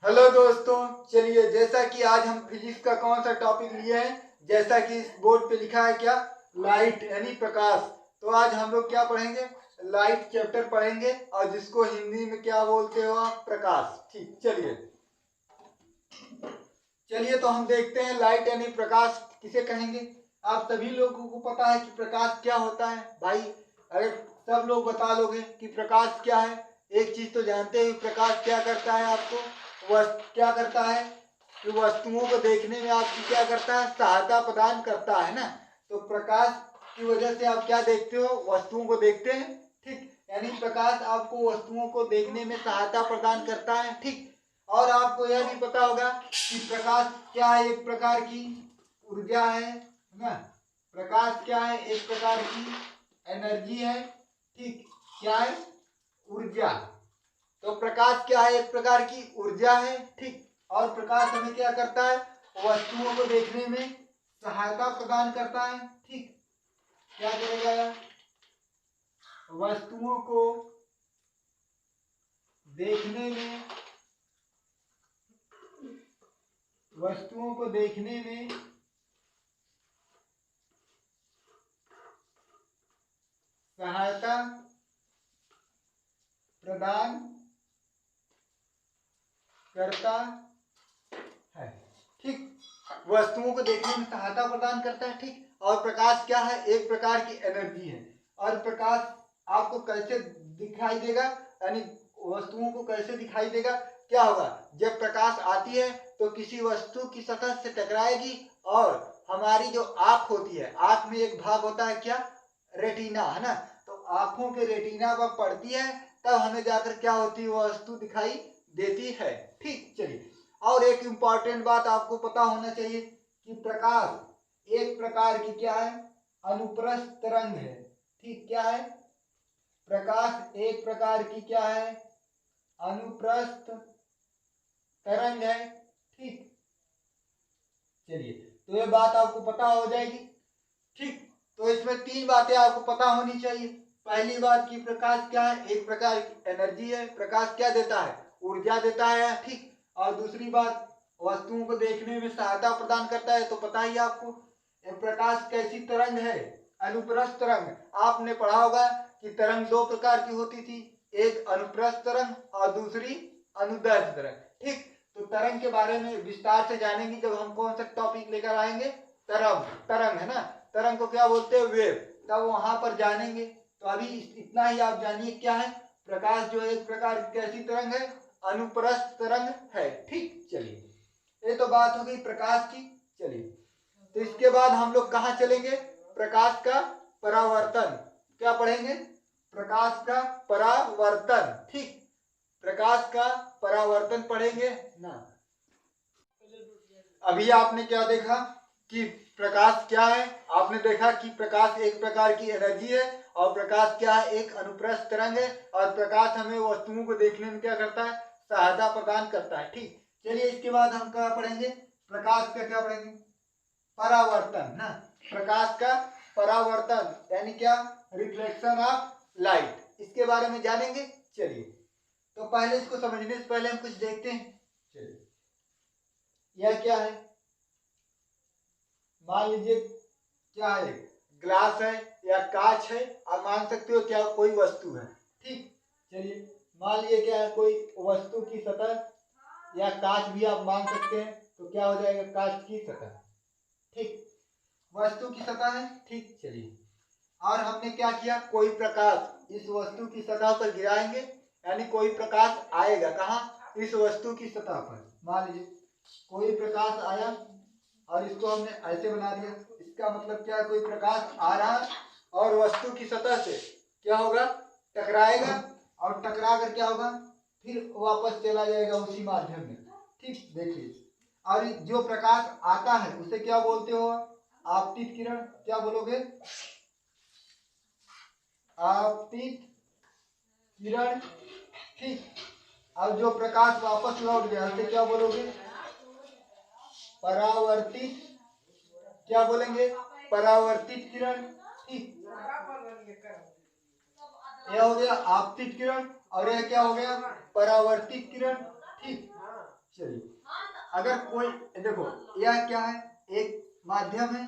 Hello दोस्तों, चलिए जैसा कि आज हम फिजिक्स का कौन सा टॉपिक लिए हैं, जैसा कि इस बोर्ड पे लिखा है क्या, लाइट यानी प्रकाश। तो आज हम लोग क्या पढ़ेंगे, लाइट चैप्टर पढ़ेंगे और जिसको हिंदी में क्या बोलते हो आप, प्रकाश। ठीक, चलिए तो हम देखते हैं लाइट यानी प्रकाश किसे कहेंगे। आप सभी लोगों को पता है कि प्रकाश क्या होता है भाई। अगर सब लोग बता लोगे कि प्रकाश क्या है, एक चीज तो जानते हैं प्रकाश क्या करता है, आपको वह क्या करता है कि वस्तुओं को देखने में आपकी क्या करता है, सहायता प्रदान करता है ना। तो प्रकाश की वजह से आप क्या देखते हो, वस्तुओं को देखते हैं। ठीक, यानी प्रकाश आपको वस्तुओं को देखने में सहायता प्रदान करता है। ठीक, और आपको यह भी पता होगा कि प्रकाश क्या है, एक प्रकार की ऊर्जा है ना। प्रकाश क्या है, एक प्रकार की एनर्जी है। ठीक, क्या है, ऊर्जा। तो प्रकाश क्या है, एक प्रकार की ऊर्जा है। ठीक, और प्रकाश हमें क्या करता है, वस्तुओं को देखने में सहायता प्रदान करता है। ठीक, क्या करेगा यार, वस्तुओं को देखने में, वस्तुओं को देखने में सहायता प्रदान करता है। ठीक, वस्तुओं को देखने में सहायता प्रदान करता है। ठीक, और प्रकाश क्या है, एक प्रकार की एनर्जी है। और प्रकाश आपको कैसे दिखाई देगा, यानी वस्तुओं को कैसे दिखाई देगा, क्या होगा, जब प्रकाश आती है तो किसी वस्तु की सतह से टकराएगी और हमारी जो आंख होती है, आंख में एक भाग होता है क्या, रेटिना, है ना। तो आंखों के रेटिना पर पड़ती है, तब हमें जाकर क्या होती है, वह वस्तु दिखाई देती है। ठीक, चलिए और एक इम्पॉर्टेंट बात आपको पता होना चाहिए कि प्रकाश एक प्रकार की क्या है, अनुप्रस्थ तरंग है। ठीक, क्या है, प्रकाश एक प्रकार की क्या है, अनुप्रस्थ तरंग है। ठीक, चलिए तो ये बात आपको पता हो जाएगी। ठीक, तो इसमें तीन बातें आपको पता होनी चाहिए। पहली बात कि प्रकाश क्या है, एक प्रकार की एनर्जी है। प्रकाश क्या देता है, ऊर्जा देता है। ठीक, और दूसरी बात, वस्तुओं को देखने में सहायता प्रदान करता है। तो पता ही आपको प्रकाश कैसी तरंग है, अनुप्रस्थ तरंग। आपने पढ़ा होगा कि तरंग दो प्रकार की होती थी, एक अनुप्रस्थ तरंग और दूसरी अनुदैर्ध्य तरंग। ठीक, तो तरंग के बारे में विस्तार से जानेंगे जब हम कौन सा टॉपिक लेकर आएंगे, तरंग। तरंग है ना, तरंग को क्या बोलते हैं, वेव, तब वहां पर जानेंगे। तो अभी इतना ही आप जानिए क्या है, प्रकाश जो एक प्रकार की कैसी तरंग है, अनुप्रस्थ तरंग है। ठीक, चलिए ये तो बात हो गई प्रकाश की। चलिए तो इसके बाद हम लोग कहाँ चलेंगे, प्रकाश का परावर्तन। क्या पढ़ेंगे, प्रकाश का परावर्तन। ठीक, प्रकाश का परावर्तन पढ़ेंगे ना। अभी आपने क्या देखा कि प्रकाश क्या है, आपने देखा कि प्रकाश एक प्रकार की एनर्जी है और प्रकाश क्या है, एक अनुप्रस्थ तरंग है। और प्रकाश हमें वस्तुओं को देखने में क्या करता है, सहायता प्रदान करता है। ठीक, चलिए इसके बाद हम क्या पढ़ेंगे, प्रकाश का क्या पढ़ेंगे, परावर्तन ना। प्रकाश का परावर्तन यानी क्या, रिफ्लेक्शन ऑफ लाइट, इसके बारे में जानेंगे। चलिए तो पहले इसको समझने से पहले हम कुछ देखते हैं। चलिए यह क्या है, मान लीजिए क्या है, ग्लास है या कांच है, आप मान सकते हो क्या, कोई वस्तु है। ठीक, चलिए मान लीजिए क्या है, कोई वस्तु की सतह या कांच भी आप मान सकते हैं, तो क्या हो जाएगा, कांच की सतह। ठीक, वस्तु की सतह है। ठीक, चलिए और हमने क्या किया, कोई प्रकाश इस वस्तु की सतह पर गिराएंगे, यानी कोई प्रकाश आएगा कहाँ, इस वस्तु की सतह पर। मान लीजिए कोई प्रकाश आया और इसको हमने ऐसे बना दिया, इसका मतलब क्या है, कोई प्रकाश आ रहा है और वस्तु की सतह से क्या होगा, टकराएगा और टकरा कर क्या होगा, फिर वापस चला जाएगा उसी माध्यम में। ठीक, देखिए और जो प्रकाश आता है उसे क्या बोलते हो, आपतित किरण। क्या बोलोगे, आपतित किरण। ठीक, अब जो प्रकाश वापस लौट गया उसे क्या बोलोगे, परावर्तित, क्या बोलेंगे, परावर्तित किरण। ठीक, यह हो गया आपतित किरण और यह क्या हो गया, परावर्तित किरण। ठीक, चलिए, अगर कोई देखो यह क्या है, एक माध्यम है,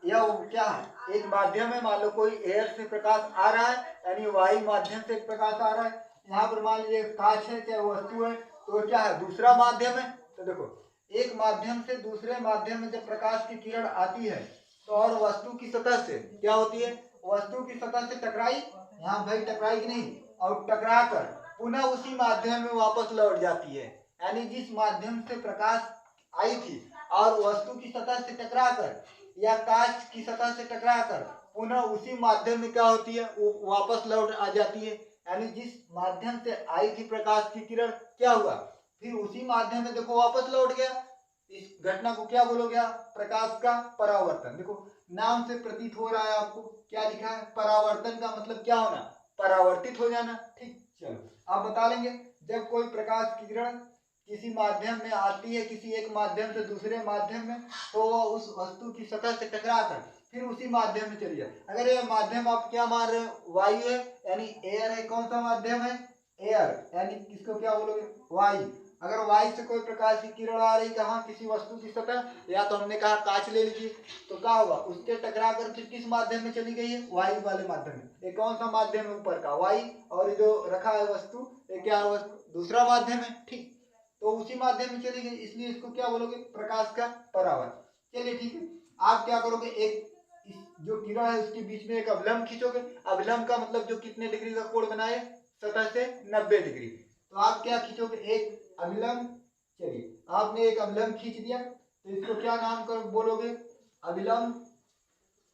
या वो क्या है, एक माध्यम है। मान लो कोई एयर से प्रकाश आ रहा है, यानी वायु माध्यम से प्रकाश आ रहा है। यहाँ पर मान लीजिए कांच है, चाहे वस्तु है, तो क्या है, दूसरा माध्यम है। तो देखो एक माध्यम से दूसरे माध्यम में जब प्रकाश की किरण आती है तो और वस्तु की सतह से क्या होती है, वस्तु की सतह से टकराई, यहाँ भाई टकराई कि नहीं, और टकरा कर पुनः उसी माध्यम में वापस लौट जाती है। यानी जिस माध्यम से प्रकाश आई थी और वस्तु की सतह से टकरा कर या कांच की सतह से टकरा कर पुनः उसी माध्यम में क्या होती है, वो वापस लौट आ जाती है। यानी जिस माध्यम से आई थी प्रकाश की किरण, क्या हुआ, फिर उसी माध्यम में देखो वापस लौट गया। इस घटना को क्या बोलोगे आप, प्रकाश का परावर्तन। देखो नाम से प्रतीत हो रहा है आपको, क्या लिखा है, परावर्तन का मतलब क्या होना, परावर्तित हो जाना। ठीक, चलो आप बता लेंगे, जब कोई प्रकाश की किरण किसी माध्यम में आती है, किसी एक माध्यम से दूसरे माध्यम में, तो वह उस वस्तु की सतह से टकरा कर फिर उसी माध्यम में चली जाए। अगर यह माध्यम आप क्या मान रहे हो, वायु है, यानी एयर है। कौन सा माध्यम है, एयर, यानी किसको क्या बोलोगे, वायु। अगर वायु से कोई प्रकाश की किरण आ रही कहाँ, किसी वस्तु की सतह, या तो हमने कहा कांच ले लीजिए, तो क्या होगा, उसके टकरा कर फिर किस माध्यम में चली गई है, वायु वाले माध्यम में। ये कौन सा माध्यम है, ऊपर का वायु, और जो रखा है वस्तु, ये क्या है, दूसरा माध्यम है। ठीक, तो उसी माध्यम में चली गई, इसलिए इसको क्या बोलोगे, प्रकाश का परावर्तन। चलिए ठीक है, आप क्या करोगे, एक जो किरण है उसके बीच में एक अवलंब खींचोगे। अवलंब का मतलब जो कितने डिग्री का कोण बनाए, सतह से 90 डिग्री। तो आप क्या खींचोगे, एक अविलंब। चलिए आपने एक अविलंब खींच दिया, तो इसको क्या नाम कर बोलोगे, अविलंब।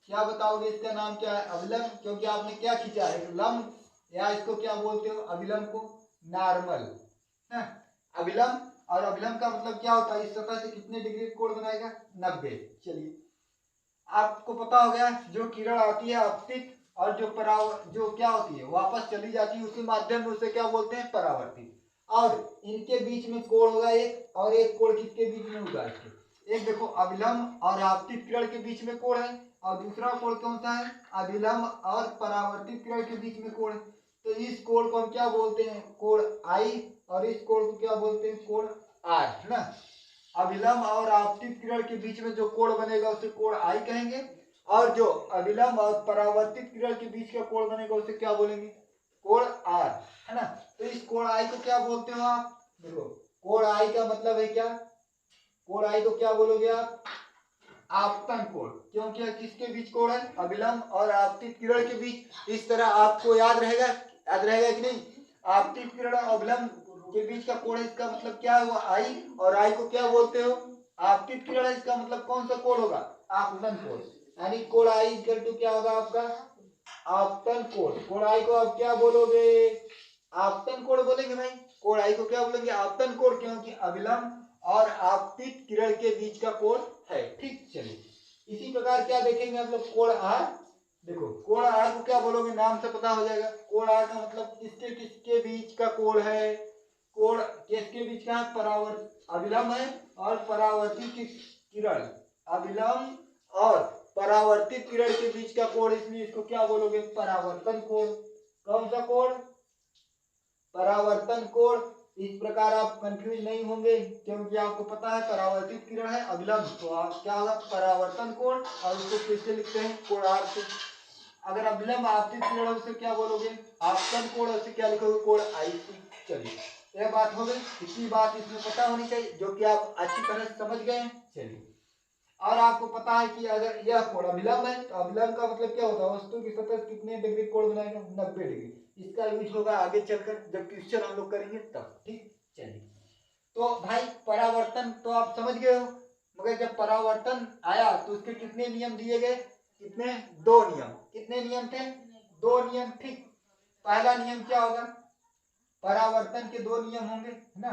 क्या बताओगे, इसका नाम क्या है, अविलंब, क्योंकि आपने क्या खींचा है, लंब, या इसको क्या बोलते हो, अविलंब को नॉर्मल है। अविलंब, और अविलंब का मतलब क्या होता है, इस सतह से कितने डिग्री कोण बनाएगा, 90। चलिए आपको पता हो गया, जो किरण आती है आपतित, और जो क्या होती है वापस चली जाती है उसी माध्यम में, उसे क्या बोलते हैं, परावर्तित। और इनके बीच में कोण होगा एक, और एक कोण किसके बीच में होगा, इसके एक देखो अविलंब और आपतित किरण के बीच में कोण है, और दूसरा कोण कौन सा है, अविलंब और परावर्तित किरण के बीच में कोण है। तो इस कोण को हम क्या बोलते हैं, कोण आई, और इस कोण को क्या बोलते हैं, कोण आर, है ना। अविलंब और आपतित किरण के बीच में जो कोण बनेगा उसे कोण आई कहेंगे, और जो अविलंब और परावर्तित किरण के बीच का कोण बनेगा उसे क्या बोलेंगे, कोण आर, है ना। तो इस कोण आई को क्या बोलते हो आप, देखो कोण आई का मतलब है क्या, कोण आई को क्या बोलोगे आप, आपतन कोण, क्योंकि किसके बीच कोण है, अविलंब और आपतित किरण के बीच। इस तरह आपको याद रहेगा, याद रहेगा कि नहीं, आपतित किरण और अविलंब के बीच का कोण, इसका मतलब क्या है, वो आई, और आई को क्या बोलते हो, आपतित किरण है, इसका मतलब कौन सा कोण होगा, आपतन कोण। यानी कोण आई इक्वल टू क्या होगा आपका, आपतन कोण। कोण आई को आप क्या बोलोगे, आपतन कोण बोलेंगे भाई। कोण आई को क्या बोलेंगे, आपतन कोण, क्योंकि अविलंब और आपतित किरण के बीच का कोण है। ठीक, चलिए इसी प्रकार क्या देखेंगे हम लोग, कोण आर। देखो कोण आर को क्या बोलोगे, नाम से पता हो जाएगा। कोण आर का मतलब किसके किसके बीच का कोण है, कोण किसके बीच का है, परावर्त अविलंब है और परावर्तित किरण, अविलंब और परावर्तित किरण के बीच का कोण, इसलिए इसको क्या बोलोगे, परावर्तन कोण। कौन सा कोण, परावर्तन कोण। इस प्रकार आप कंफ्यूज नहीं होंगे, क्योंकि आपको पता है परावर्तित किरण है अविलंब, तो आप क्या होगा, परावर्तन कोण, और इसको कैसे लिखते हैं, कोण आर से। अगर अविलंब आपतित किरण है उसे क्या बोलोगे, आपतन कोण, उसे क्या लिखोगे, कोण आई सी। चलिए यह बात हो गई, इतनी बात इसमें पता होनी चाहिए, जो कि आप अच्छी तरह से समझ गए हैं। चलिए और आपको पता है कि अगर यह कोण अविलंब है, तो अविलंब का मतलब क्या होता है, वस्तु की सतह कितने डिग्री कोण बनाएगा, 90 डिग्री। इसका यूज होगा आगे चलकर, जब क्वेश्चन हम लोग करेंगे तब। ठीक, चलिए तो भाई परावर्तन तो आप समझ गए हो, मगर जब परावर्तन आया तो उसके कितने नियम दिए गए, कितने, 2 नियम। कितने नियम थे, 2 नियम। ठीक, पहला नियम क्या होगा, परावर्तन के 2 नियम होंगे, है ना।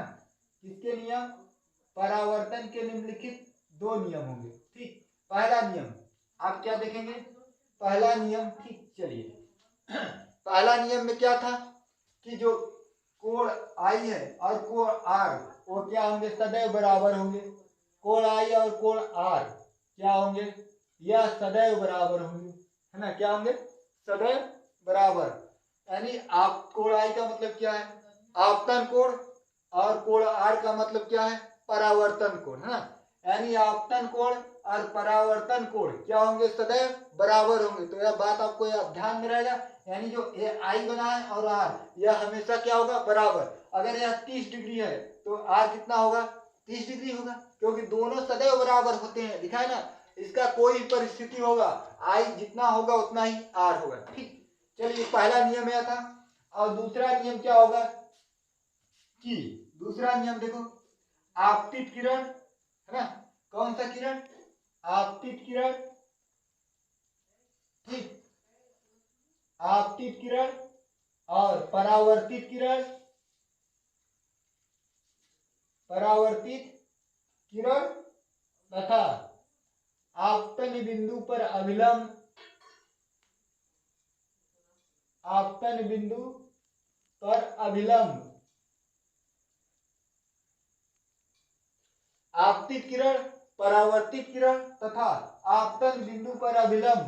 किसके नियम, परावर्तन के निम्नलिखित 2 नियम होंगे। ठीक, पहला नियम आप क्या देखेंगे, पहला नियम। ठीक, चलिए पहला नियम में क्या था कि जो कोण आई है और कोण आर वो क्या होंगे, सदैव बराबर होंगे। कोण आई और कोण आर क्या होंगे, यह सदैव बराबर होंगे, है ना। क्या होंगे, सदैव बराबर। यानी आप कोण आई का मतलब क्या है, आपतन कोण, और कोण आर का मतलब क्या है, परावर्तन कोण, है ना। यानी आपतन कोण और परावर्तन कोण क्या होंगे, सदैव बराबर होंगे। तो यह बात आपको ध्यान में रहेगा। यानी जो ये आई बना है और आर, यह हमेशा क्या होगा, बराबर। अगर यह 30 डिग्री है तो आर कितना होगा, 30 डिग्री होगा, क्योंकि दोनों सदैव बराबर होते हैं, लिखा है ना। इसका कोई परिस्थिति होगा, आई जितना होगा उतना ही आर होगा, ठीक। चलिए, पहला नियम यह था। और दूसरा नियम क्या होगा कि दूसरा नियम देखो, आपतित किरण, है ना, कौन सा किरण, आपतित किरण, ठीक, आपतित किरण और परावर्तित किरण, परावर्तित किरण तथा आपतन बिंदु पर अभिलंब, आपतन बिंदु पर अभिलंब, आपतित किरण, परावर्तित किरण तथा आपतन बिंदु पर अभिलंब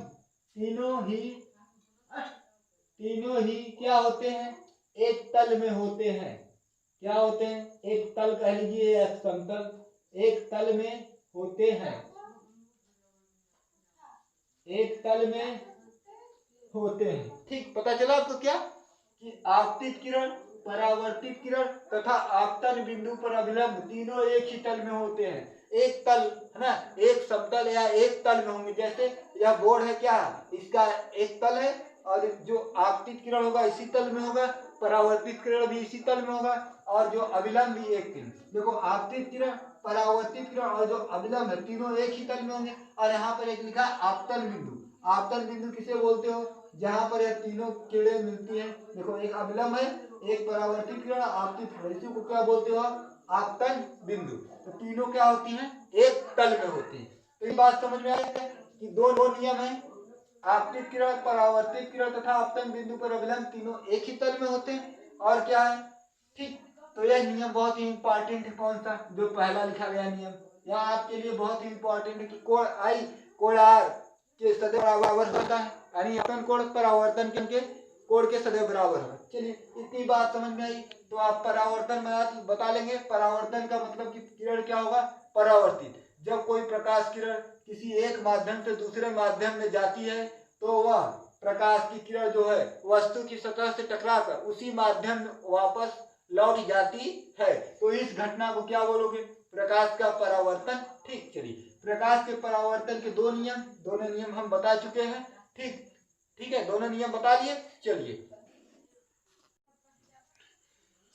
तीनों ही क्या होते हैं, एक तल में होते हैं। क्या होते हैं, एक तल कह लीजिए या समतल, एक तल में होते हैं, एक तल में होते हैं, ठीक। पता चला आपको क्या कि आपतित किरण, परावर्तित किरण तथा आपतन बिंदु पर अभिलंब तीनों एक ही तल में होते हैं। एक तल, है ना, एक समतल या एक तल में होंगे। जैसे यह बोर्ड है, क्या इसका एक तल है, और जो आपतित किरण होगा इसी तल में होगा, परावर्तित किरण भी इसी तल में होगा, और जो अभिलंब भी एक तल। देखो, आपतित किरण, परावर्तित किरण और जो अभिलंब है तीनों एक ही तल में होंगे। और यहाँ पर एक लिखा आपतन बिंदु। आपतन बिंदु किसे बोलते हो, जहां पर यह तीनों किरणें मिलती हैं। देखो, एक अभिलंब है, एक परावर्तित किरण, आपतित किरण, इसी को क्या बोलते हो, आपतन बिंदु। तो तीनों क्या होती हैं, एक तल में होती हैं। तो ये बात समझ में आई है कि दो नियम है, आपतित किरण, परावर्तित किरण तथा आपतन बिंदु पर अभिलंब तीनों एक ही तल में होते हैं। और क्या है, ठीक। तो यह नियम बहुत ही इंपॉर्टेंट है, कौन सा, जो पहला लिखा गया नियम, यह आपके लिए बहुत ही इंपॉर्टेंट है कि कोण आई कोण आर के सदैव बराबर होता है। यानी आपतन कोण परावर्तन के कोण के सदैव बराबर होगा। चलिए, इतनी बात समझ में आई। तो आप परावर्तन बता लेंगे। परावर्तन का मतलब कि किरण क्या होगा, परावर्तित। जब कोई प्रकाश किरण किसी एक माध्यम से दूसरे माध्यम में जाती है तो वह प्रकाश की किरण जो है वस्तु की सतह से टकराकर उसी माध्यम में वापस लौट जाती है। तो इस घटना को क्या बोलोगे, प्रकाश का परावर्तन, ठीक। चलिए, प्रकाश के परावर्तन के दोनों नियम हम बता चुके हैं, ठीक। ठीक है, दोनों नियम बता दिए।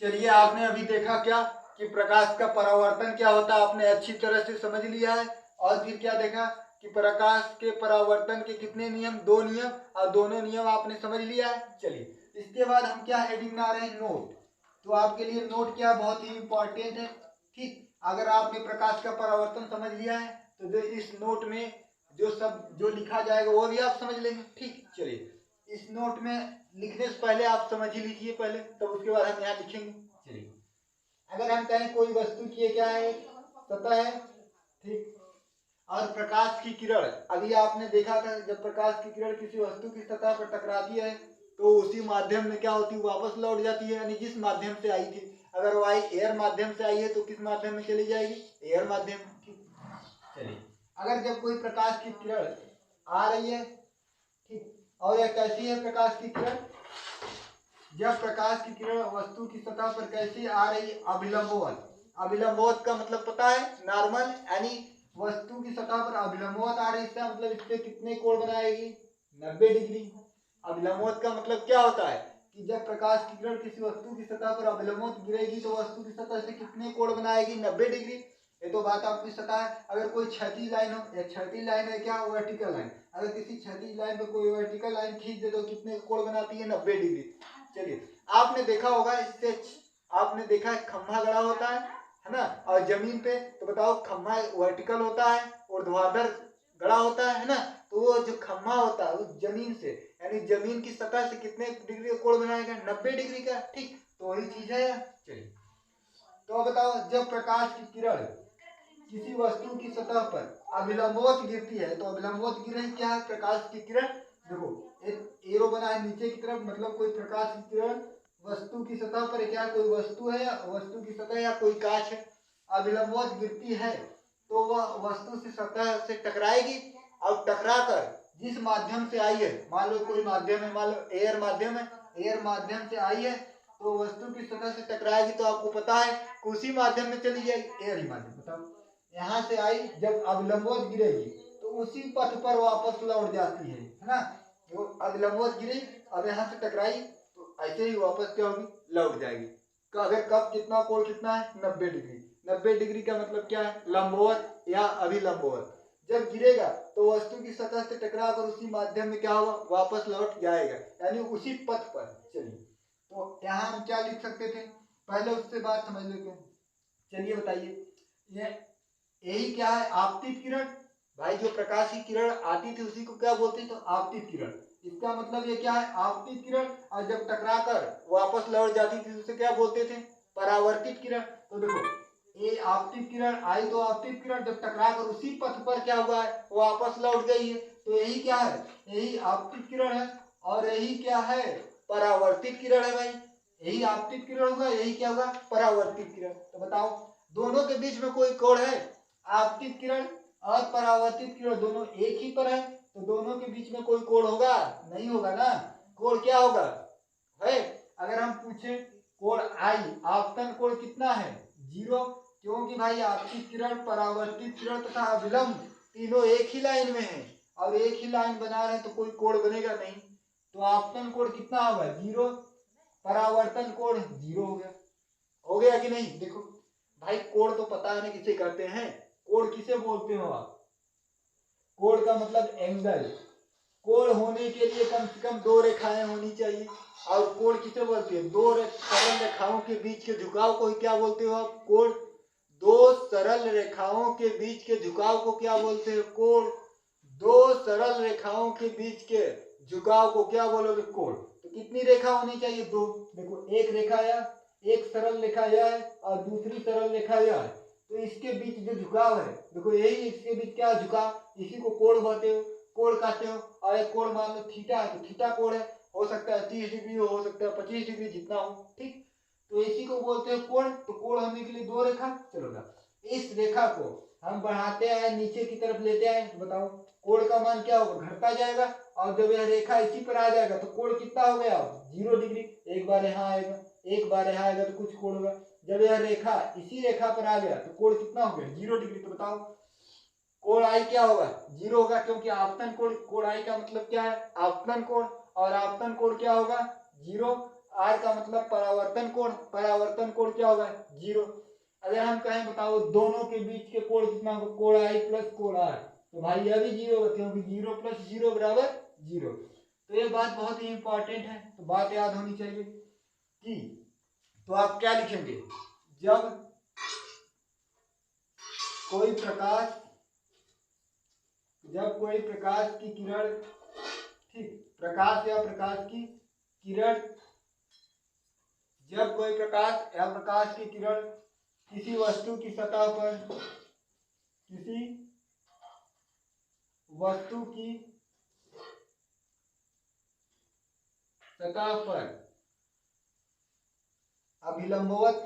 चलिए, आपने अभी देखा क्या कि प्रकाश का परावर्तन क्या होता है, आपने अच्छी तरह से समझ लिया है। और फिर क्या देखा कि प्रकाश के परावर्तन के कितने नियम, दो नियम, और दोनों नियम आपने समझ लिया है। चलिए, इसके बाद हम क्या हेडिंग में आ रहे हैं, नोट। तो आपके लिए नोट क्या बहुत ही इंपॉर्टेंट है, ठीक। अगर आपने प्रकाश का परावर्तन समझ लिया है तो जो इस नोट में जो लिखा जाएगा वो भी आप समझ लेंगे, ठीक। चलिए, इस नोट में लिखने से पहले आप समझ ही लीजिए पहले, तब उसके बाद हम यहाँ लिखेंगे। चलिए, अगर हम कहें कोई वस्तु की क्या है, सतह है, ठीक, और प्रकाश की किरण, अभी आपने देखा था जब प्रकाश की किरण किसी वस्तु की सतह पर टकराती है तो उसी माध्यम में क्या होती है, वापस लौट जाती है, यानी जिस माध्यम से आई थी। अगर वो आई एयर माध्यम से आई है तो किस माध्यम में चली जाएगी, एयर माध्यम, ठीक। चलिए, अगर जब कोई प्रकाश की किरण आ रही है, ठीक, और यह कैसी है प्रकाश की किरण, जब प्रकाश की किरण वस्तु की सतह पर कैसी आ रही है, अभिलंबवत। अभिलंबवत का मतलब पता है, नॉर्मल, यानी वस्तु की सतह पर अभिलंबवत आ रही है, इसका मतलब इससे कितने कोण बनाएगी, 90 डिग्री। अभिलंबवत का मतलब क्या होता है कि जब प्रकाश की किरण किसी वस्तु की सतह पर अभिलंबवत गिरेगी तो वस्तु की सतह से कितने कोण बनाएगी, 90 डिग्री। ये तो बात आपकी सतह है। अगर कोई क्षैतिज लाइन हो, या क्षैतिज लाइन है क्या, वर्टिकल लाइन, अगर किसी क्षैतिज लाइन पर कोई वर्टिकल लाइन खींच दे तो कितने कोण बनाती है, 90 डिग्री। चलिए, आपने देखा होगा, इससे आपने देखा है खंभा गड़ा होता है ना, और जमीन पे, तो बताओ खंभा वर्टिकल होता है, ऊर्ध्वाधर गड़ा होता है ना। तो वो जो खंभा होता है उस जमीन से, यानी जमीन की सतह से कितने डिग्री का कोण बनाएगा, 90 डिग्री का, ठीक। तो वही चीज है। चलिए, तो बताओ, जब प्रकाश की किरण किसी वस्तु की सतह पर अभिलंबवत गिरती है, तो अभिलंबवत गिर रही क्या है, प्रकाश की किरण। देखो, एक एरो बना है नीचे की तरफ, मतलब कोई प्रकाश की किरण वस्तु की सतह पर क्या कोई वस्तु है, या वस्तु की सतह या कोई कांच है, अभिलंबवत गिरती है तो वह वस्तु से सतह से टकराएगी और टकरा कर जिस माध्यम से आई है, मान लो कोई माध्यम है, मान लो एयर माध्यम है, एयर माध्यम से आई है तो वस्तु की सतह से टकराएगी तो आपको पता है कि उसी माध्यम में चली जाएगी, एयर ही माध्यम। बताओ यहाँ से आई, जब अभिलंबवत गिरेगी तो उसी पथ पर वापस लौट जाती है ना। वो अभिलंबवत गिरी, अब यहाँ से टकराई तो ऐसे ही वापस क्या होगी, लौट जाएगी। अगर कब कितना कोण कितना है, 90 डिग्री। 90 डिग्री का मतलब क्या है, लंबवत या अभिलंबवत। जब गिरेगा तो वस्तु की सतह से टकरा कर उसी माध्यम में क्या होगा, वापस लौट जाएगा, यानी उसी पथ पर। चलिए तो यहाँ हम क्या लिख सकते थे, पहले उससे बात समझ लेते हैं। चलिए बताइए, ये यही क्या है, आपतित किरण। भाई जो प्रकाश की किरण आती थी उसी को क्या बोलते थे, तो आपतित किरण। इसका मतलब ये क्या है, आपतित किरण, और जब टकरा कर वापस लौट जाती थी उसे क्या बोलते थे, परावर्तित किरण। तो देखो ये आपतित किरण आई तो आपतित किरण जब टकरा कर उसी पथ पर क्या हुआ है, वापस लौट गई है, तो यही क्या है, यही आपतित किरण है। और यही क्या है, परावर्तित किरण है। भाई यही आपतित किरण होगा, यही क्या होगा, परावर्तित किरण। तो बताओ दोनों के बीच में कोई कोण है, आपतित किरण और परावर्तित किरण दोनों एक ही पर है, तो दोनों के बीच में कोई कोण होगा, नहीं होगा ना। कोण क्या होगा है, अगर हम पूछे कोण आई, आपतन कोण कितना है, 0, क्योंकि भाई आपतित किरण, परावर्तित किरण तथा अभिलंब तीनों एक ही लाइन में है, और एक ही लाइन बना रहे हैं तो कोई कोण बनेगा नहीं। तो आपतन कोण कितना होगा, 0, परावर्तन कोण 0 हो गया। हो गया कि नहीं। देखो भाई कोण तो पता है ना किसे कहते हैं, कोण किसे बोलते हो आप, कोण का मतलब एंगल। कोण होने के लिए कम से कम 2 रेखाएं होनी चाहिए, और कोण किसे बोलते हैं, 2 सरल रेखाओं के बीच के झुकाव को क्या बोलते हो आप, कोण। 2 सरल रेखाओं के बीच के झुकाव को क्या बोलते हैं, कोण। 2 सरल रेखाओं के बीच के झुकाव को क्या बोलोगे, कोण। तो कितनी रेखा होनी चाहिए, 2। देखो एक रेखा या एक सरल रेखा यह है और दूसरी सरल रेखा यह है, तो इसके बीच जो झुकाव है, देखो यही इसके बीच क्या झुकाव, इसी को कोण बोलते हो, कोण कहते हो। और एक कोण मान लो थीटा है, तो थीटा कोण है, हो सकता है 30 डिग्री हो सकता है 25 डिग्री, जितना हो, ठीक। तो इसी को बोलते हैं कोण। तो कोण होने के लिए 2 रेखा, चलो इस रेखा को हम बढ़ाते आए, नीचे की तरफ लेते आए, तो बताओ कोण का मान क्या होगा, घटता जाएगा। और जब यह रेखा इसी पर आ जाएगा तो कोण कितना हो गया, 0 डिग्री। एक बार यहाँ आएगा, एक बार यहाँ आएगा तो कुछ कोण होगा। जब यह रेखा इसी रेखा पर आ गया तो कोण कितना हो गया, 0 डिग्री। तो बताओ कोण आई क्या होगा, 0 होगा, क्योंकि आपतन कोण, कोण आई का मतलब क्या है, आपतन कोण, और आपतन कोण क्या होगा, 0। आर का मतलब परावर्तन कोण, परावर्तन कोण क्या होगा, 0। अगर हम कहें बताओ दोनों के बीच के कोण कितना होगा, कोण आई प्लस कोण आर, तो भाई यह भी 0 होगा, क्योंकि 0 + 0 = 0। तो ये बात बहुत ही इंपॉर्टेंट है, तो बात याद होनी चाहिए कि, तो आप क्या लिखेंगे, जब कोई प्रकाश, जब कोई प्रकाश की किरण, ठीक, प्रकाश या प्रकाश की किरण, जब कोई प्रकाश या प्रकाश की किरण किसी वस्तु की सतह पर, किसी वस्तु की सतह पर अभिलंबवत,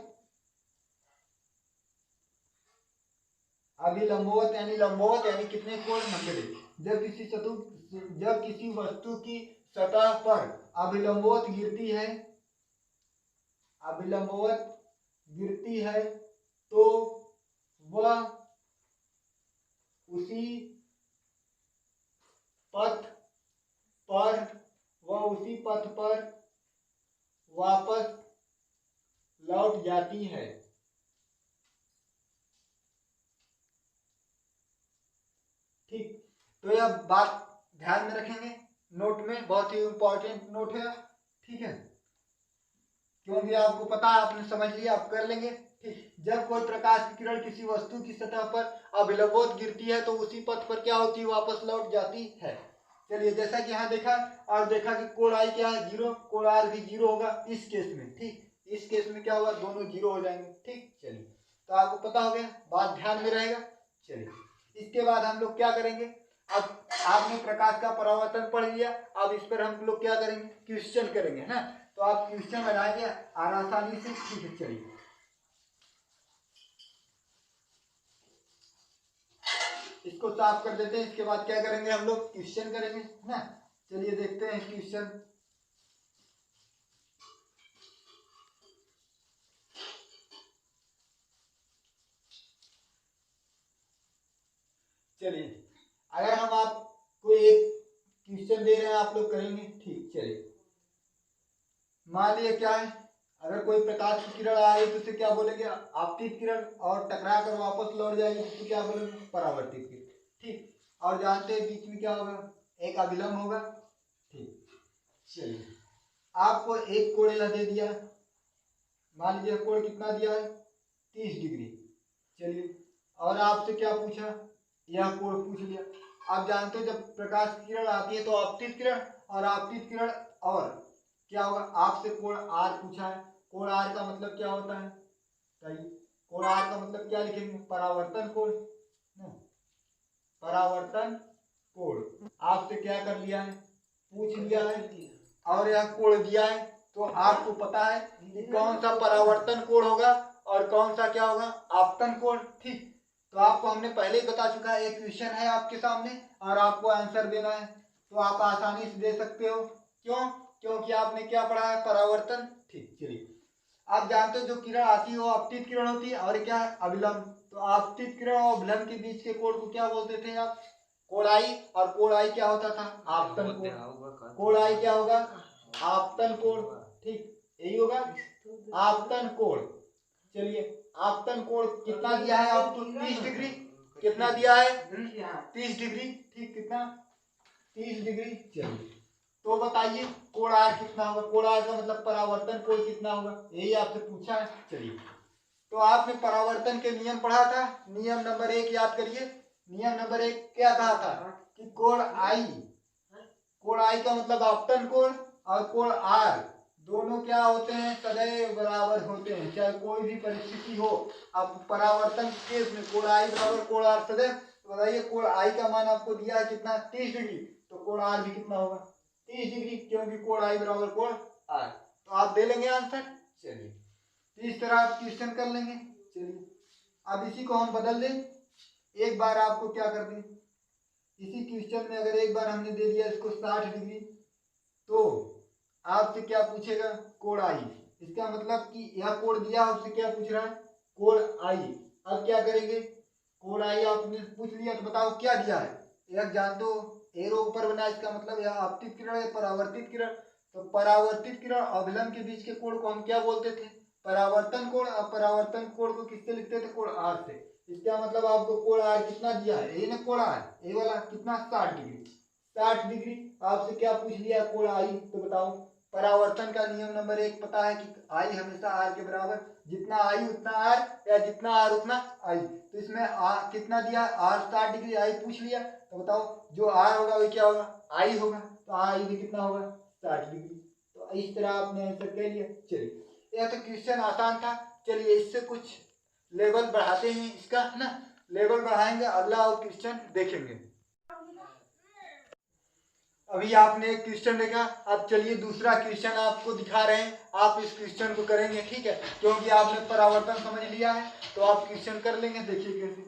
अभिलंबवत यानी लंबवत यानी कितने कोण, 90 डिग्री। जब किसी वस्तु की सतह पर अभिलंबवत गिरती है, अभिलंबवत गिरती है तो वह उसी पथ पर, वह उसी पथ पर वापस लौट जाती है। ठीक, तो यह बात ध्यान में रखेंगे, नोट में, बहुत ही इंपॉर्टेंट नोट है, ठीक है, क्योंकि आपको पता है, आपने समझ लिया, आप कर लेंगे। ठीक, जब कोई प्रकाश की किरण किसी वस्तु की सतह पर अभिलंबवत गिरती है तो उसी पथ पर क्या होती है, वापस लौट जाती है। चलिए जैसा कि यहाँ देखा, और देखा कि कोण आई क्या है, 0, कोण आर भी 0 होगा इस केस में। ठीक, इस केस में क्या होगा, दोनों 0 हो जाएंगे। ठीक, चलिए तो आपको पता हो गया, बात ध्यान में रहेगा। चलिए इसके बाद हम लोग क्या करेंगे, अब आपने प्रकाश का परावर्तन पढ़ लिया, अब इस पर हम लोग क्या करेंगे, क्वेश्चन करेंगे, है ना। तो आप क्वेश्चन बनाएंगे और आसानी से। ठीक है, चलिए इसको साफ कर देते हैं। इसके बाद क्या करेंगे हम लोग, क्वेश्चन करेंगे ना। चलिए देखते हैं क्वेश्चन। चलिए अगर हम आपको एक क्वेश्चन दे रहे हैं, आप लोग करेंगे। ठीक, चलिए मान लिया क्या है, अगर कोई प्रकाश की किरण आ रही है तो उसे क्या बोलेंगे, आपतित किरण, और टकरा कर वापस लौट जाएगी तो क्या बोलेंगे, परावर्तित किरण। ठीक, और जानते हैं बीच में क्या होगा, एक अभिलंब होगा। ठीक, चलिए आपको एक कोण यह दे दिया, मान लीजिए कोण कितना दिया है, 30 डिग्री। चलिए और आपसे क्या पूछा, यह कोण पूछ लिया। आप जानते हो जब प्रकाश की किरण आती है तो आपतित किरण, और आपतित किरण और क्या होगा, आपसे कोण आर पूछा है। कोण आर का मतलब क्या होता है, कोण आर का मतलब क्या लिखेंगे, परावर्तन कोण, परावर्तन कोण। आपसे क्या कर लिया है, पूछ लिया है, और यह कोण दिया है, तो आपको पता है कि कौन सा परावर्तन कोण होगा और कौन सा क्या होगा, आपतन कोण। ठीक, तो आपको हमने पहले ही बता चुका है, एक क्वेश्चन है आपके सामने और आपको आंसर देना है, तो आप आसानी से दे सकते हो। क्यों, क्योंकि आपने क्या पढ़ा है, परावर्तन। ठीक, चलिए आप जानते हो जो किरण आती है वो आपतित किरण होती है, और क्या है, अभिलंब। तो आपतित किरण और अभिलंब के बीच के कोण को क्या बोलते थे आप, कोण आई, और कोण आई क्या होता था, आपतन कोण। कोण आई क्या होगा, आपतन कोण। ठीक, यही होगा आपतन कोण। चलिए आपतन कोण कितना दिया है आपको, 30 डिग्री। कितना दिया है, 30 डिग्री। ठीक, कितना, 30 डिग्री। चलिए तो बताइए कोण आर कितना होगा, कोण आर का मतलब परावर्तन कोण कितना होगा, यही आपसे पूछा है। चलिए तो आपने परावर्तन के नियम पढ़ा था, नियम नंबर 1 याद करिए। नियम नंबर 1 क्या कहा था कि कोण आई, कोण आई का मतलब आपतन कोण, और कोण आर दोनों क्या होते हैं, सदैव बराबर होते हैं, चाहे कोई भी परिस्थिति हो। अब परावर्तन केस में कोण आई बराबर कोण आर सदैव। तो बताइए कोण आई का मान आपको दिया है कितना, 30 डिग्री, तो कोण आर भी कितना होगा, 30 डिग्री, क्योंकि कोण आई बराबर कोण आर। तो आप दे लेंगे आंसर। चलिए तो इस तरह आप क्वेश्चन कर लेंगे। चलिए अब इसी को हम बदल दें, एक बार आपको क्या कर दें, इसी क्वेश्चन में अगर एक बार हमने दे दिया इसको 60 डिग्री, तो आपसे क्या पूछेगा, कोण आई। इसका मतलब कि यह कोण दिया, आपसे क्या पूछ रहा है, कोण आई। अब क्या करेंगे, कोण आई आपने पूछ लिया, तो बताओ क्या दिया है, यह जान दो, एरो ऊपर बना, इसका मतलब यह आपतित किरण है, परावर्तित किरण। तो परावर्तित किरण और अभिलंब के बीच के कोण को हम क्या बोलते थे, परावर्तन कोण। अब परावर्तन कोण को किससे लिखते थे, कोण आर से। इसका मतलब आपको कोण आर कितना दिया है, ये ना कोण आर, ये वाला कितना, 60 डिग्री। 60 डिग्री। आपसे क्या पूछ लिया, कोण आई, तो बताओ। परावर्तन का नियम नंबर 1 पता है कि आई हमेशा आर के बराबर, जितना आई उतना आर, या जितना आर उतना आई। तो इसमें कितना दिया, आर 60 डिग्री, आई पूछ लिया, तो बताओ जो आर होगा वो क्या होगा, आई होगा, तो आई भी कितना होगा, 60 डिग्री। तो इस तरह आपने आंसर कह लिया। चलिए यह तो क्वेश्चन आसान था। चलिए इससे कुछ लेवल बढ़ाते हैं इसका, है ना, लेवल बढ़ाएंगे, अगला और क्वेश्चन देखेंगे। अभी आपने एक क्वेश्चन देखा, अब चलिए दूसरा क्वेश्चन आपको दिखा रहे हैं, आप इस क्वेश्चन को करेंगे। ठीक है, क्योंकि आपने परावर्तन समझ लिया है तो आप क्वेश्चन कर लेंगे। देखिए कैसे,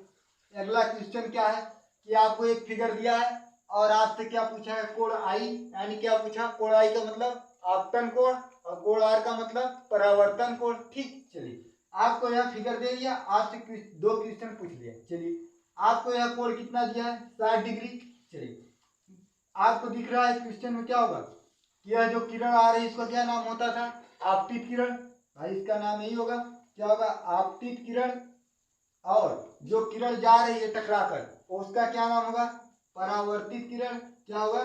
अगला क्वेश्चन क्या है कि आपको एक फिगर दिया है और आपसे क्या पूछा है, कोण आई, यानी क्या पूछा, कोण आई का मतलब आपतन कोण, और कोण आर का मतलब परावर्तन कोण। ठीक, चलिए आपको यह फिगर दे दिया, आपसे 2 क्वेश्चन पूछ लिया। चलिए आपको यह कोण कितना दिया है, 60 डिग्री। चलिए आपको दिख रहा है क्वेश्चन में क्या होगा, यह जो किरण आ रही है इसका क्या नाम होता था, आपतित किरण। भाई इसका नाम यही होगा, क्या होगा, आपतित किरण। और जो किरण जा रही है टकराकर, उसका क्या नाम होगा, परावर्तित किरण। क्या होगा,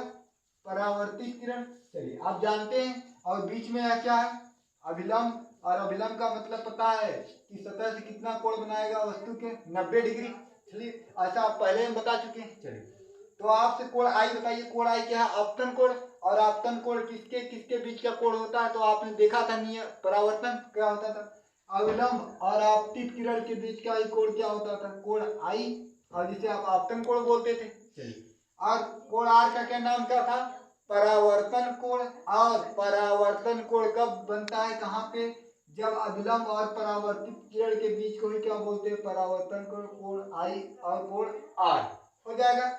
परावर्तित किरण। चलिए आप जानते हैं, और बीच में यह क्या है, अभिलंब। और अभिलंब का मतलब पता है कि सतह से कितना कोण बनाएगा वस्तु के, 90 डिग्री। चलिए ऐसा आप पहले हम बता चुके हैं। चलिए तो आपसे कोण आई बताइए, कोण आई क्या है, आपतन कोण। और आपतन कोण किसके किसके बीच का कोण होता है, तो आपने देखा था नियम, परावर्तन क्या होता था, अविलंब और आपतित किरण के बीच का ही कोण क्या होता था, कोण आई, और जिसे आप आपतन कोण बोलते थे। चलिए और कोण आर का क्या नाम क्या था, परावर्तन कोण, और परावर्तन कोण कब बनता है, कहाँ पे, जब अभिलंब और परावर्तित किरण के बीच को ही क्या बोलते हैं, परावर्तन कोण, कोण आई और कोण आर हो जाएगा।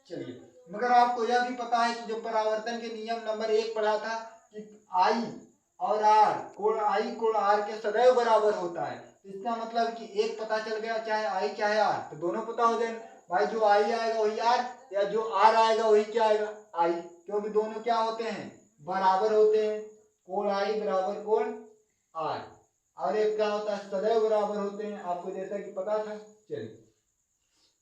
चलिए, मगर आपको यह भी पता है कि जो परावर्तन के नियम नंबर 1 पढ़ा था कि आई और आर, कोण आई कोण आर के सदैव बराबर होता है। इसका मतलब कि एक पता चल गया, चाहे आई चाहे आर, तो दोनों पता हो जाएंगे। भाई जो आई आएगा वही आर, या जो आर आएगा वही क्या आएगा, आई, क्योंकि दोनों क्या होते हैं, बराबर होते हैं। कोण आई बराबर कोण आर, और एक क्या होता है, सदैव बराबर होते हैं, आपको जैसा कि पता था। चलिए,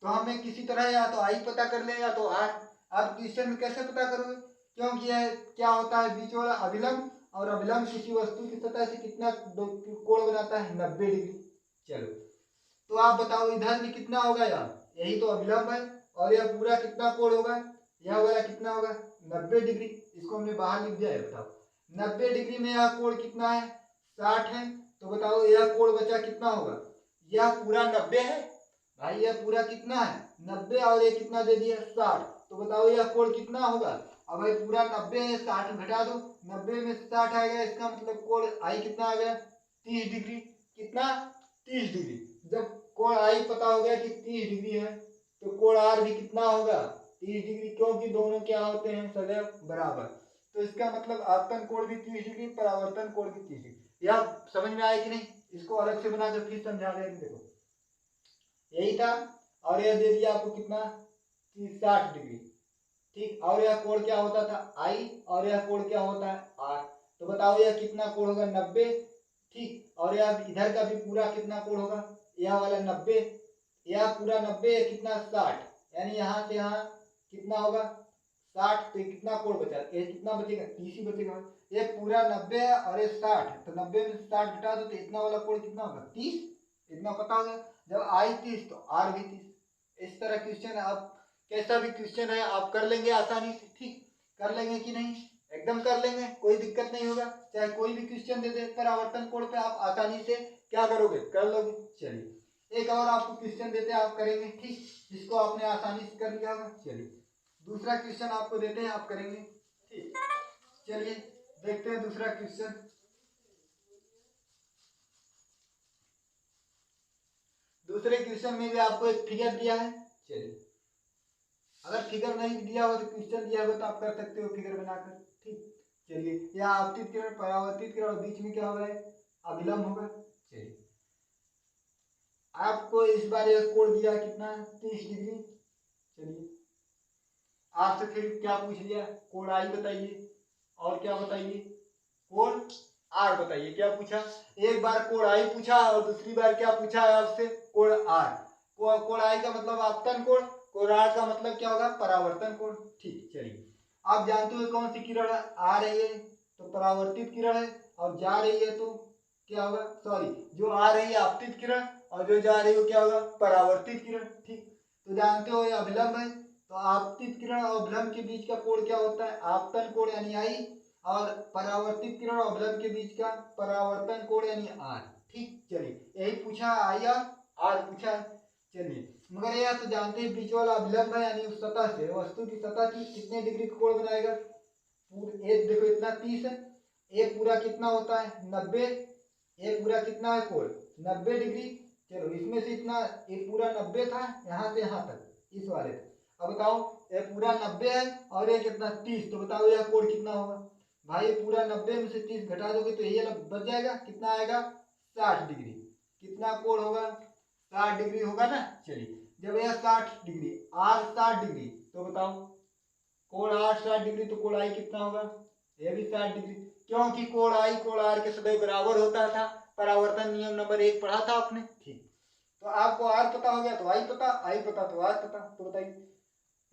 तो हमें किसी तरह या तो आई पता कर ले या तो आर। आप क्वेश्चन में कैसे पता करोगे, क्योंकि यह क्या होता है, बीच वाला अभिलंब, और अभिलंब किसी वस्तु की सतह से कितना कोण बनाता है, 90 डिग्री। चलो, तो आप बताओ इधर भी कितना होगा यार, यही तो अभिलंब है, और यह पूरा कितना कोण होगा, यह वाला कितना होगा, 90 डिग्री। इसको हमने बाहर लिख दिया है, बताओ 90 डिग्री में यह कोण कितना है, 60 है। तो बताओ यह कोण बचा कितना होगा, यह पूरा 90 है भाई, यह पूरा कितना है 90, और ये कितना दे दिया 60, तो बताओ यह कोण कितना होगा। अब भाई पूरा 90 है, 60 घटा दो, 90 में 60 आएगा, इसका मतलब कोण आई कितना आ गया, 30 डिग्री। कितना, 30 डिग्री। जब कोण आई पता हो गया कि 30 डिग्री है, तो कोण आर भी कितना होगा, 30 डिग्री, क्योंकि दोनों क्या होते हैं, सदैव बराबर। तो इसका मतलब आपतन कोण भी 30 डिग्री, परावर्तन कोण भी 30 डिग्री। यह समझ में आया कि नहीं, इसको अलग से बनाकर फिर समझा रहे हैं। देखो यही था, और यह दे दिया आपको कितना, 60 डिग्री, ठीक। और यह कोण क्या होता था, आई, और यह कोण क्या होता है, आर। तो बताओ यह कितना कोण होगा, 90, ठीक। और यह इधर का भी पूरा कितना कोण होगा, यह वाला 90, यह पूरा 90, कितना 60, यानी यहाँ से यहाँ कितना होगा 60, तो कितना कोण बचा, ये कितना बचेगा, 30 ही बचेगा। ये पूरा 90 है और ये 60, तो 90 में 60 घटा दो, तो इतना वाला कोण कितना होगा, 30। इतना पता होगा, जब आई 30 तो आर भी 30। इस तरह क्वेश्चन आप कैसा भी क्वेश्चन है आप कर लेंगे आसानी से, ठीक। कर लेंगे कि नहीं, एकदम कर लेंगे, कोई दिक्कत नहीं होगा। चाहे कोई भी क्वेश्चन दे दे परावर्तन कोण पे, आप आसानी से क्या करोगे, कर लोगे। चलिए, एक और आपको क्वेश्चन देते हैं, आप करेंगे, ठीक, जिसको आपने आसानी से कर लिया होगा। चलिए, दूसरा क्वेश्चन आपको देते हैं, आप करेंगे, ठीक। चलिए देखते हैं दूसरा क्वेश्चन। दूसरे क्वेश्चन में भी आपको एक फिगर दिया है। चलिए, अगर फिगर नहीं दिया हो तो क्वेश्चन दिया हो तो आप कर सकते हो फिगर बनाकर, ठीक। चलिए, यहाँ आपतित किरण परावर्तित किरण और बीच में क्या होगा, अभिलंब होगा। चलिए, आपको इस बार एक कोण दिया कितना, 30 डिग्री। चलिए, आपसे फिर क्या पूछ लिया, कोण आई बताइए, और क्या बताइए, कोण आर बताइए। क्या पूछा, एक बार कोण आई पूछा और दूसरी बार क्या पूछा है आपसे, कोण आर। कोण आई का मतलब आपतन कोण, कोण आर का मतलब क्या होगा, परावर्तन कोण, ठीक। चलिए, आप जानते हो कौन सी किरण आ रही है, तो परावर्तित किरण है, और जा रही है तो क्या होगा, सॉरी, जो आ रही है आपतित किरण, और जो जा रही है क्या होगा, परावर्तित किरण, ठीक। तो जानते हो ये अभिलंब है, तो आपतित किरण और अभिलंब के बीच का कोण क्या होता है, आपतन कोण यानी आई, और परावर्तित किरण और अभिलंब के बीच का परावर्तन कोण यानी आर, ठीक। चलिए, यही पूछा, आई आर पूछा है। चलिए, मगर यह तो जानते हैं बीच वाला अभिलंब है, यानी उस सतह से वस्तु की सतह की कितने डिग्री कोण बनाएगा, एक देखो इतना 30 है, एक पूरा कितना होता है 90, एक पूरा कितना है कोण 90 डिग्री। चलो, इसमें से इतना एक पूरा 90 था, यहाँ से यहाँ तक, इस वाले तक। अब बताओ, ये पूरा 90 है और ये कितना 30, तो बताओ यह कोण कितना होगा। भाई पूरा 90 में से 30 घटा दोगे तो ये बच जाएगा, कितना आएगा, 60 डिग्री। कितना कोण होगा, 60 डिग्री होगा ना। चलिए, जब यह 60 डिग्री, आर 60 डिग्री, तो बताओ कोण आर 60 डिग्री, तो कोण आई कितना होगा, यह भी 60 डिग्री, क्योंकि कोण आई कोण आर के सदैव बराबर होता था। परावर्तन नियम नंबर 1 पढ़ा था आपने, ठीक। तो आपको आर पता हो गया तो आई पता, आई पता तो आर पता। तो बताइए,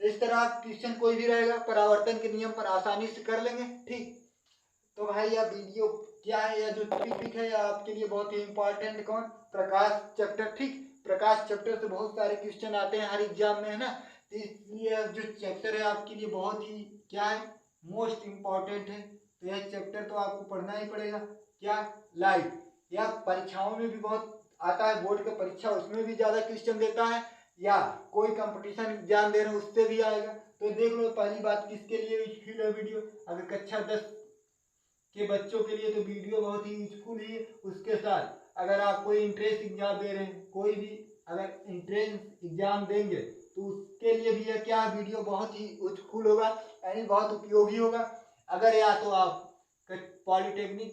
इस तरह क्वेश्चन कोई भी रहेगा परावर्तन के नियम पर आसानी से कर लेंगे, ठीक। तो भाई यह वीडियो क्या है, यह जो टॉपिक है यह आपके लिए बहुत ही इंपॉर्टेंट, कौन, प्रकाश चैप्टर, ठीक। प्रकाश चैप्टर से बहुत सारे क्वेश्चन आते हैं हर एग्जाम में, है ना। तो इसलिए जो चैप्टर है आपके लिए बहुत ही क्या है, मोस्ट इम्पॉर्टेंट है। तो यह चैप्टर तो आपको पढ़ना ही पड़ेगा। क्या, लाइट, यह परीक्षाओं में भी बहुत आता है, बोर्ड का परीक्षा उसमें भी ज़्यादा क्वेश्चन देता है, या कोई कंपटीशन एग्जाम दे रहे हैं उससे भी आएगा। तो देख लो पहली बात किसके लिए यूजफुल है वीडियो। अगर कक्षा 10 के बच्चों के लिए तो वीडियो बहुत ही यूजफुल है। उसके साथ अगर आप कोई इंट्रेंस एग्जाम दे रहे हैं, कोई भी अगर इंट्रेंस एग्जाम देंगे तो उसके लिए भी यह क्या वीडियो बहुत ही यूजफुल होगा, यानी बहुत उपयोगी होगा। अगर या तो आप पॉलिटेक्निक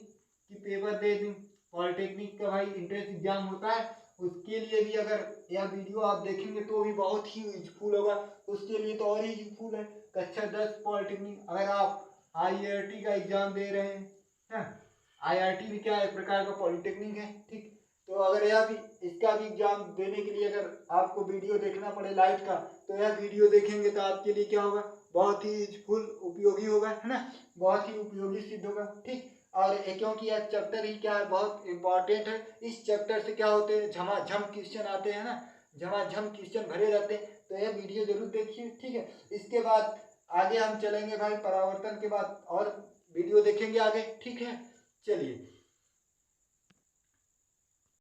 की पेपर दे दें, पॉलिटेक्निक का भाई इंट्रेंस एग्जाम होता है, उसके लिए भी अगर यह वीडियो आप देखेंगे तो भी बहुत ही यूजफुल होगा। उसके लिए तो और ही यूजफुल है। कक्षा 10 पॉलिटेक्निक, अगर आप IIT का एग्जाम दे रहे हैं, IIT भी क्या एक प्रकार का पॉलिटेक्निक है, ठीक। तो अगर यह भी इसका भी एग्जाम देने के लिए अगर आपको वीडियो देखना पड़े लाइट का, तो यह वीडियो देखेंगे तो आपके लिए क्या होगा, बहुत ही यूजफुल उपयोगी होगा, है ना, बहुत ही उपयोगी सिद्ध होगा, ठीक। और क्योंकि यह चैप्टर ही क्या है, बहुत इंपॉर्टेंट है। इस चैप्टर से क्या होते हैं, झमाझम क्वेश्चन आते हैं ना, झमाझम क्वेश्चन भरे रहते हैं। तो यह वीडियो जरूर देखिए, ठीक है। इसके बाद आगे हम चलेंगे भाई, परावर्तन के बाद और वीडियो देखेंगे आगे, ठीक है। चलिए